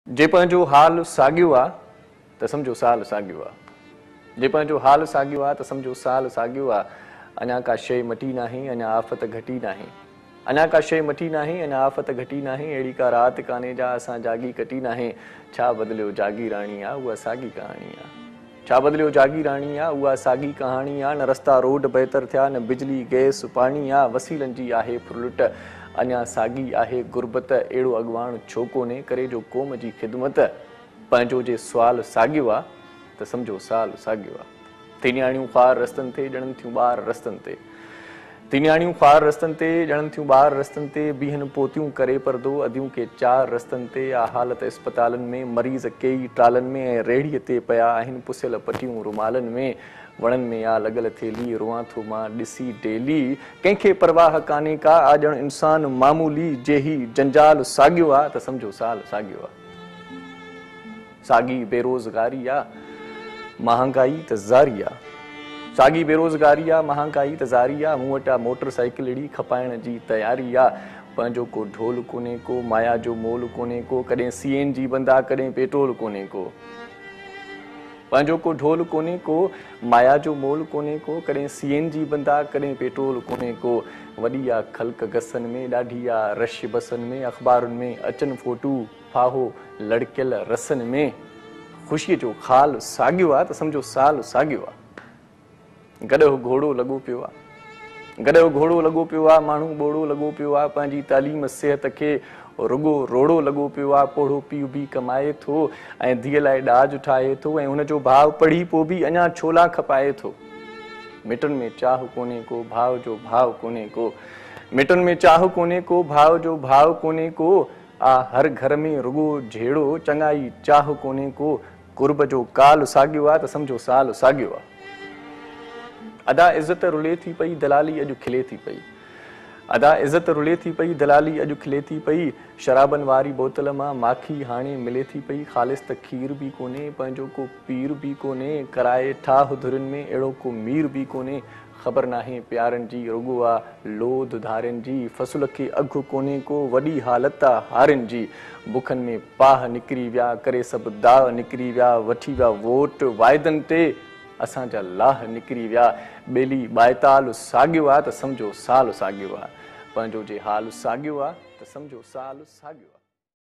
जे पंहिंजो हाल साॻियो आहे त सम्झो साल साॻियो आहे। जे पंहिंजो हाल साॻियो आहे त सम्झो साल साॻियो आहे। अञा का शइ मटी नाहे, अञा आफ़त घटी नाहे। अञा का शइ मटी नाहे, अञा आफ़त घटी नाहे। अहिड़ी का राति कान्हे जा असां जागी कटी नाहे। छा बदिलियो जागी राणी आहे, उहा साॻी कहाणी आहे। छा बदिलियो जागी राणी आहे, उहा साॻी कहाणी आहे। न रस्ता रोड बहितर थिया, न बिजली गैस पाणी आहे। वसीलनि जी आहे फुरलुट, अञा साॻी आहे गुरबत। अहिड़ो अॻवान छो कोन्हे करे जो क़ौम जी ख़िदमत। पंहिंजो जे सुवाल साॻियो आहे त सम्झो साल साॻियो आहे। तिनियाणियूं ख़्वार रस्तनि ते ॼणनि थियूं ॿार रस्तनि ते। तिनियाणियूं ख़्वार रस्तनि ते ॼणनि थियूं ॿार रस्तनि ते। बीहनि पोतियूं करे परदो अदियूं के चार रस्तनि ते। आ हालत अस्पतालनि में, मरीज़ कई ट्रालनि में ऐं रेड़ीअ ते पिया आहिनि पुसियल पटियूं रुमालनि में। वणनि में आ लॻल थेली, रोआं थो मां ॾिसी डेली। कंहिंखे परवाह कान्हे का, आ ॼण इंसान मामूली। जे ही जंजाल साॻियो आहे त सम्झो साल साॻियो आहे। साॻी बेरोज़गारी आहे, महांगाई त ज़ारी आहे। साॻी बेरोज़गारी आहे, महांगाई त ज़ारी आहे। मूं वटि मोटर साइकिल अहिड़ी खपाइण जी तयारी आहे। पंहिंजो को ढोल कोन्हे को, माया जो मोल कोन्हे को। कॾहिं CNG बंदि आहे, कॾहिं पेट्रोल कोन्हे को। पंहिंजो को ढोल कोन्हे को, माया जो मोल कोन्हे को। कॾहिं CNG बंदि आहे, कॾहिं पेट्रोल कोन्हे को। वॾी आहे ख़ल्क गसनि में, ॾाढी आहे रश बसनि में। अख़बारुनि में अचनि फोटू फाहो लड़कियल रसनि में। ख़ुशीअ जो ख़ाल साॻियो आहे त सम्झो साल साॻियो आहे। गॾो घोड़ो लॻो पियो आहे, गॾो घोड़ो लॻो पियो आहे। माण्हू ॿोड़ो लॻो पियो आहे। पंहिंजी तालीम सिहत खे रुगो रोड़ो लॻो पियो आहे। पोढ़ो पीउ बि कमाए थो ऐं धीअ लाइ ॾाज ठाहे थो ऐं हुनजो भाउ पढ़ी पोइ बि अञा छोला खपाए थो। मिटनि में चाह कोन्हे को, भाव जो भाव कोन्हे को। मिटनि में चाह कोन्हे को, भाव जो भाव कोन्हे को। आ हर घर में रुगो झेड़ो, चङाई चाह कोन्हे को। कुर्ब जो काल साॻियो आहे त सम्झो साल साॻियो आहे। अदा इज़त रुले थी पई, दलाली अॼु खिले थी पई। अदा इज़त रुले थी पई, दलाली अॼु खिले थी पई। शराबनि वारी बोतल मां माखी हाणे मिले थी पई। ख़ालिस त खीर बि कोन्हे, पंहिंजो को पीर बि कोन्हे। कराए ठाह धुरियुनि में अहिड़ो को मीर बि कोन्हे। ख़बर नाहे प्यारनि जी, रुगो आहे लोध धारियुनि जी। फ़सुल खे अघु कोन्हे को, वॾी हालत आहे हारियुनि जी। बुखनि में पाह निकिरी विया, करे सभु दाह निकिरी विया। वठी विया वोट वाइदनि ते, असांजा लाह निकिरी विया। ॿेली ॿाएताल साॻियो आहे त सम्झो साल साॻियो आहे। पंहिंजो जे हाल साॻियो आहे त सम्झो साल साॻियो आहे।